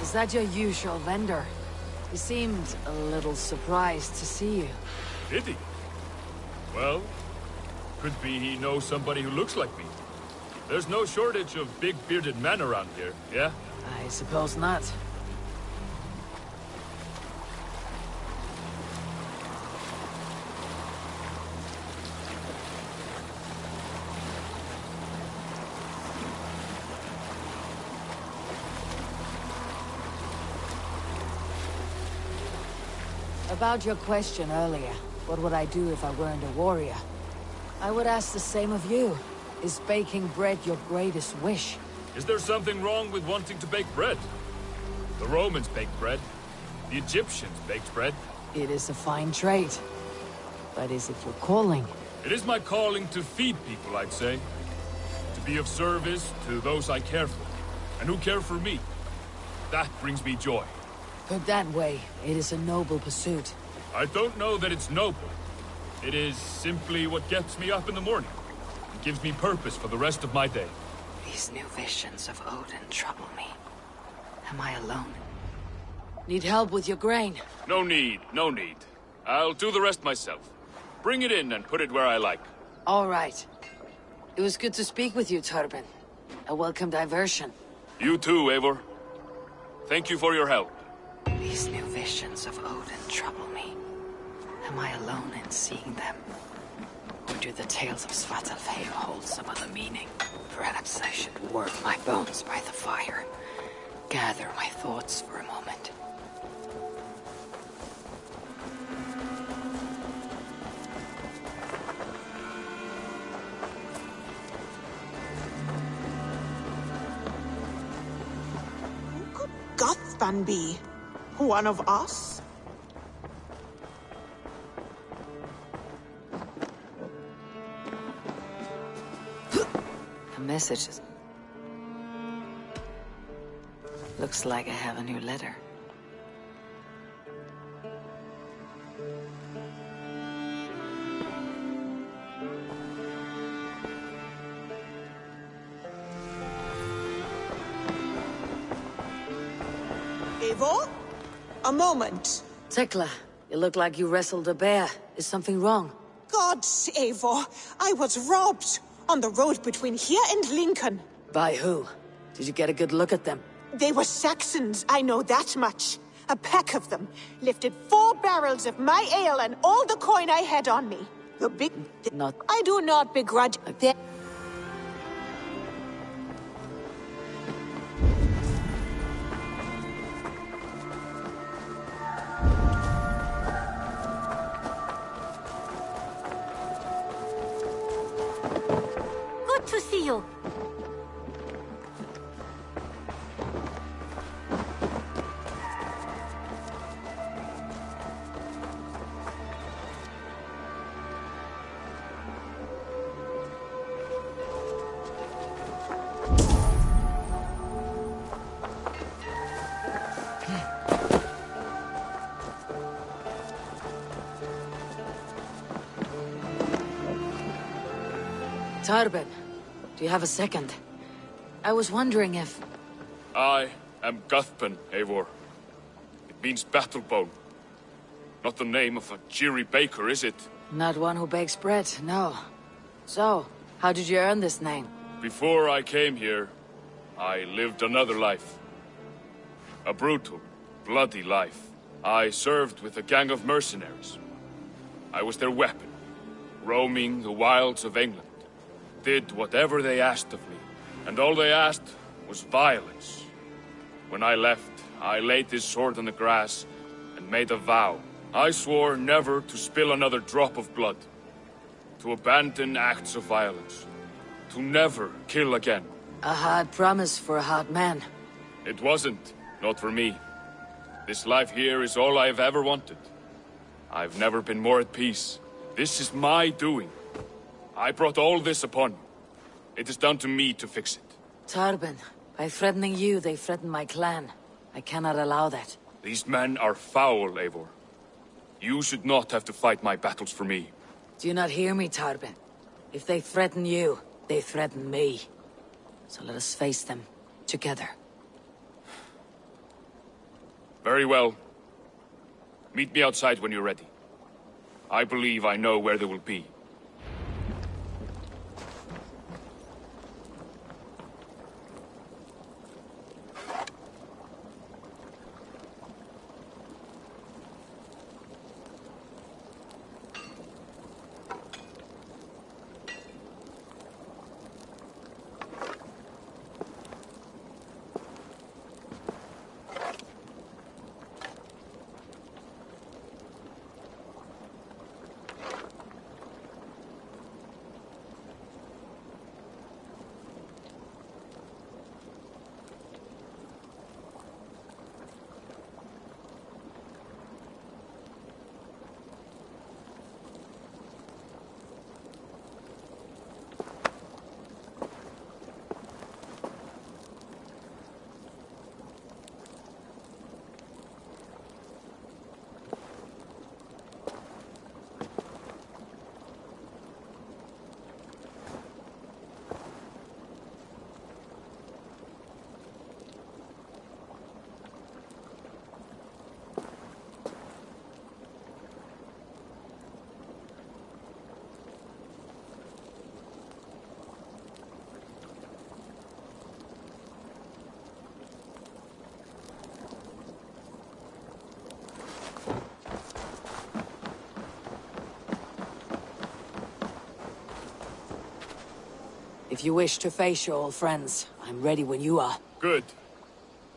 Is that your usual vendor? He seemed a little surprised to see you. Did he? Well, could be he knows somebody who looks like me. There's no shortage of big bearded men around here, yeah? I suppose not. About your question earlier, what would I do if I weren't a warrior? I would ask the same of you. Is baking bread your greatest wish? Is there something wrong with wanting to bake bread? The Romans baked bread. The Egyptians baked bread. It is a fine trade. But is it your calling? It is my calling to feed people, I'd say. To be of service to those I care for, and who care for me. That brings me joy. Put that way, it is a noble pursuit. I don't know that it's noble. It is simply what gets me up in the morning. It gives me purpose for the rest of my day. These new visions of Odin trouble me. Am I alone? Need help with your grain? No need, no need. I'll do the rest myself. Bring it in and put it where I like. All right. It was good to speak with you, Tarben. A welcome diversion. You too, Eivor. Thank you for your help. These new visions of Odin trouble me. Am I alone in seeing them? Or do the tales of Svartalfheim hold some other meaning? Perhaps I should work my bones by the fire. Gather my thoughts for a moment. Who could Gothban be? One of us? A message. Looks like I have a new letter. Eivor? A moment. Tekla, you look like you wrestled a bear. Is something wrong? Gods, Eivor, I was robbed on the road between here and Lincoln. By who? Did you get a good look at them? They were Saxons, I know that much. A pack of them lifted 4 barrels of my ale and all the coin I had on me. The big... Not... I do not begrudge them. Good to see you. Tarben, do you have a second? I was wondering if... I am Guthpen, Eivor. It means battlebone. Not the name of a cheery baker, is it? Not one who bakes bread, no. So, how did you earn this name? Before I came here, I lived another life. A brutal, bloody life. I served with a gang of mercenaries. I was their weapon, roaming the wilds of England. Did whatever they asked of me, and all they asked was violence. When I left, I laid this sword on the grass and made a vow. I swore never to spill another drop of blood, to abandon acts of violence, to never kill again. A hard promise for a hard man. It wasn't, not for me. This life here is all I've ever wanted. I've never been more at peace. This is my doing. I brought all this upon you. It is down to me to fix it. Tarben, by threatening you, they threaten my clan. I cannot allow that. These men are foul, Eivor. You should not have to fight my battles for me. Do you not hear me, Tarben? If they threaten you, they threaten me. So let us face them, together. Very well. Meet me outside when you're ready. I believe I know where they will be. If you wish to face your old friends, I'm ready when you are. Good.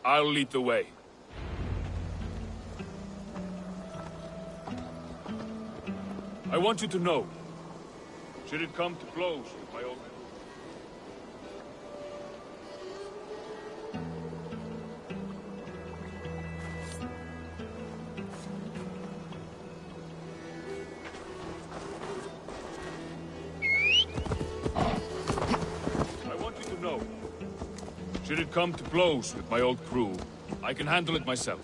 I'll lead the way. I want you to know, should it come to blows with my old... Should it come to blows with my old crew, I can handle it myself.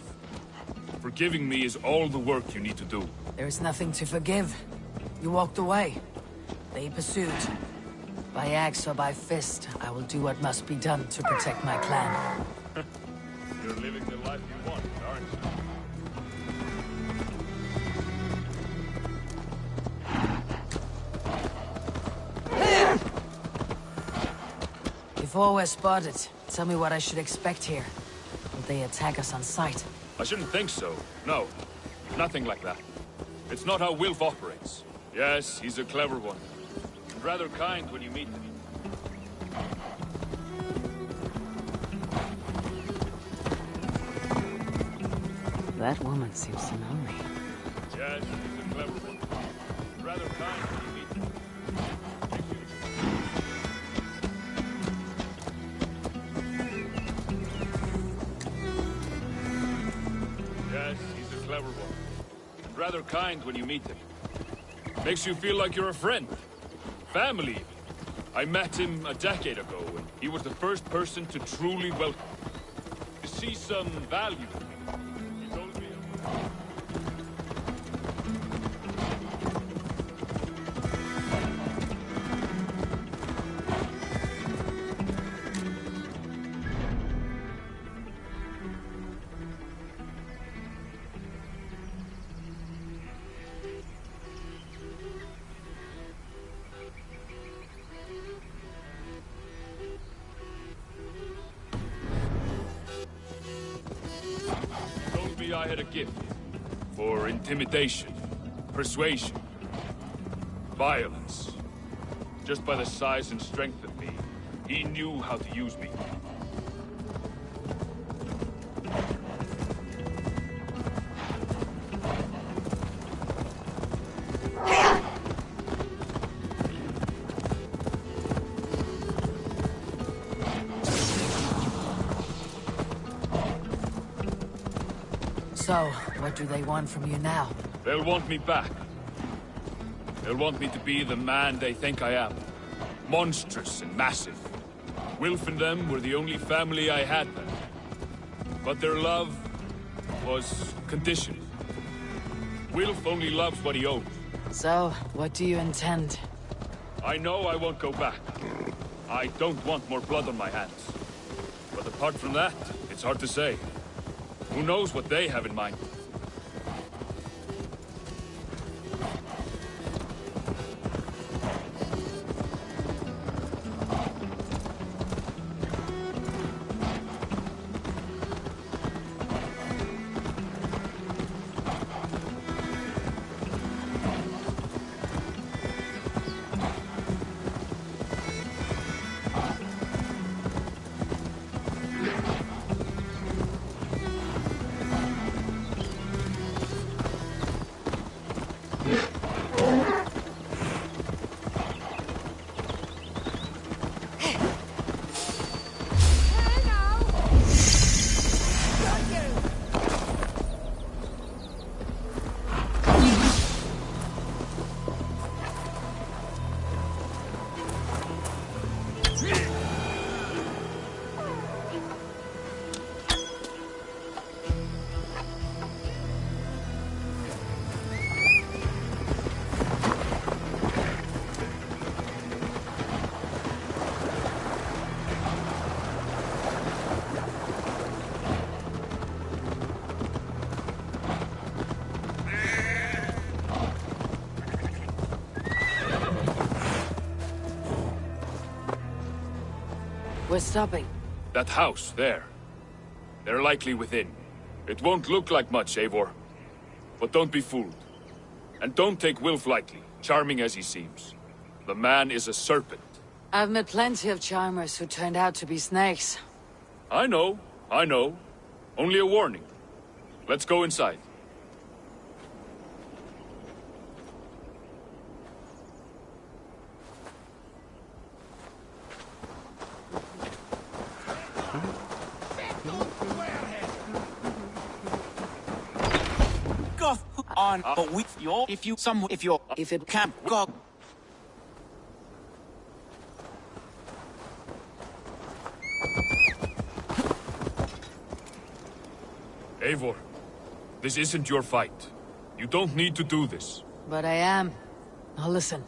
Forgiving me is all the work you need to do. There is nothing to forgive. You walked away. They pursued. By axe or by fist, I will do what must be done to protect my clan. You're living the life you want, aren't you? Before we're spotted, tell me what I should expect here. Will they attack us on sight? I shouldn't think so. No. Nothing like that. It's not how Wilf operates. Yes, he's a clever one. And rather kind when you meet him. That woman seems to know me. Yes, he's a clever one. And rather kind when you meet him. Yes, he's a clever one. And rather kind when you meet him. Makes you feel like you're a friend. Family. I met him a decade ago, and he was the first person to truly welcome me. To see some value in me. He told me... I had a gift for intimidation, persuasion, violence. Just by the size and strength of me, he knew how to use me. So, what do they want from you now? They'll want me back. They'll want me to be the man they think I am. Monstrous and massive. Wilf and them were the only family I had then. But their love was conditional. Wilf only loves what he owns. So, what do you intend? I know I won't go back. I don't want more blood on my hands. But apart from that, it's hard to say. Who knows what they have in mind? We're stopping. That house, there. They're likely within. It won't look like much, Eivor. But don't be fooled. And don't take Wilf lightly, charming as he seems. The man is a serpent. I've met plenty of charmers who turned out to be snakes. I know. Only a warning. Let's go inside. Go on, but with your if it can't go. Eivor, this isn't your fight. You don't need to do this. But I am. Now listen.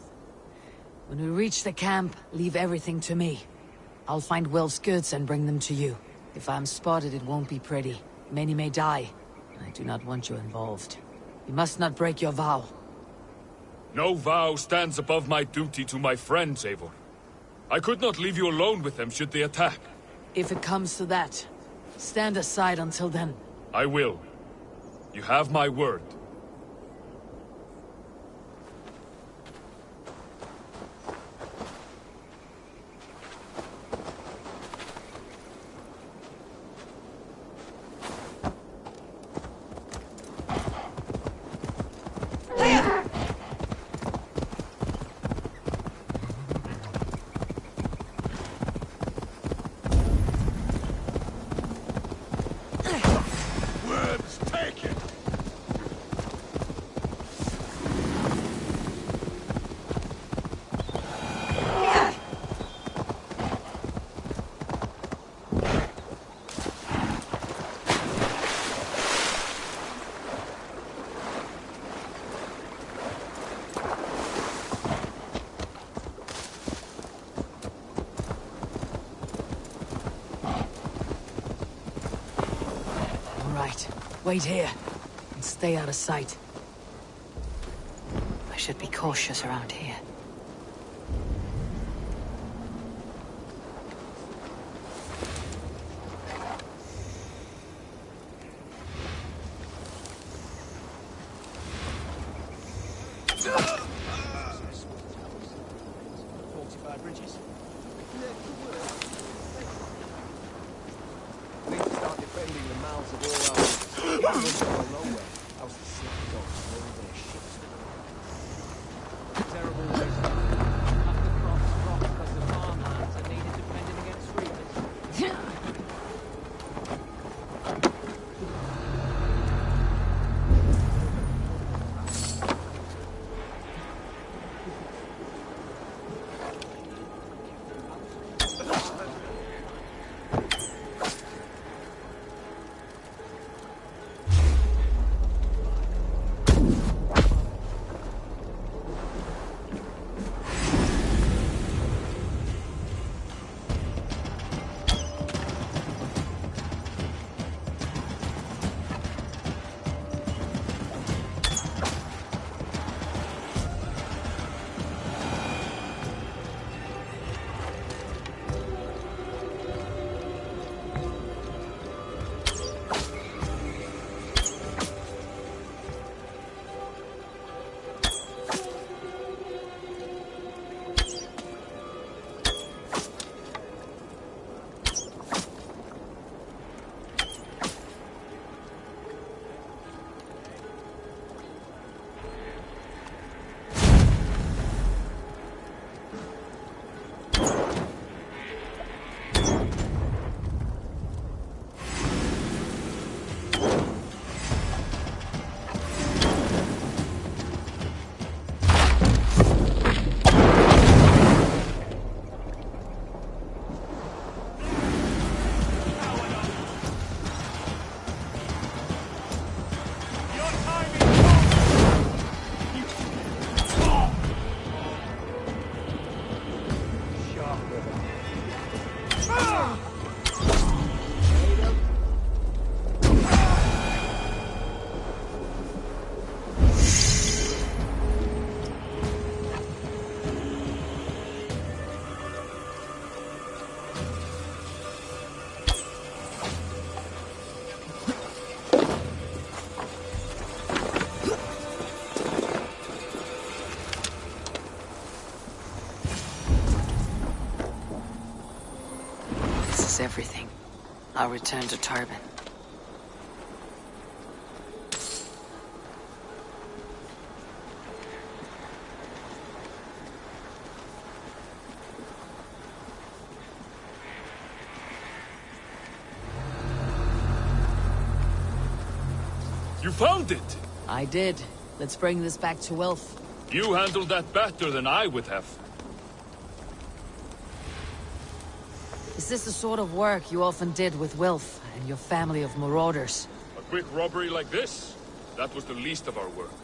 When we reach the camp, leave everything to me. I'll find Wilf's goods and bring them to you. If I'm spotted, it won't be pretty. Many may die. I do not want you involved. You must not break your vow. No vow stands above my duty to my friends, Eivor. I could not leave you alone with them should they attack. If it comes to that, stand aside until then. I will. You have my word. Wait here, and stay out of sight. I should be cautious around here. Fortified bridges. We need to start defending the mouths of all our... How's the sick dogs load their ships? Terrible waste. Half the crops drop because the farmlands are needed defending against reapers. Everything. I'll return to Tarban. You found it! I did. Let's bring this back to Wilf. You handled that better than I would have. Is this the sort of work you often did with Wilf and your family of marauders? A quick robbery like this, that was the least of our work.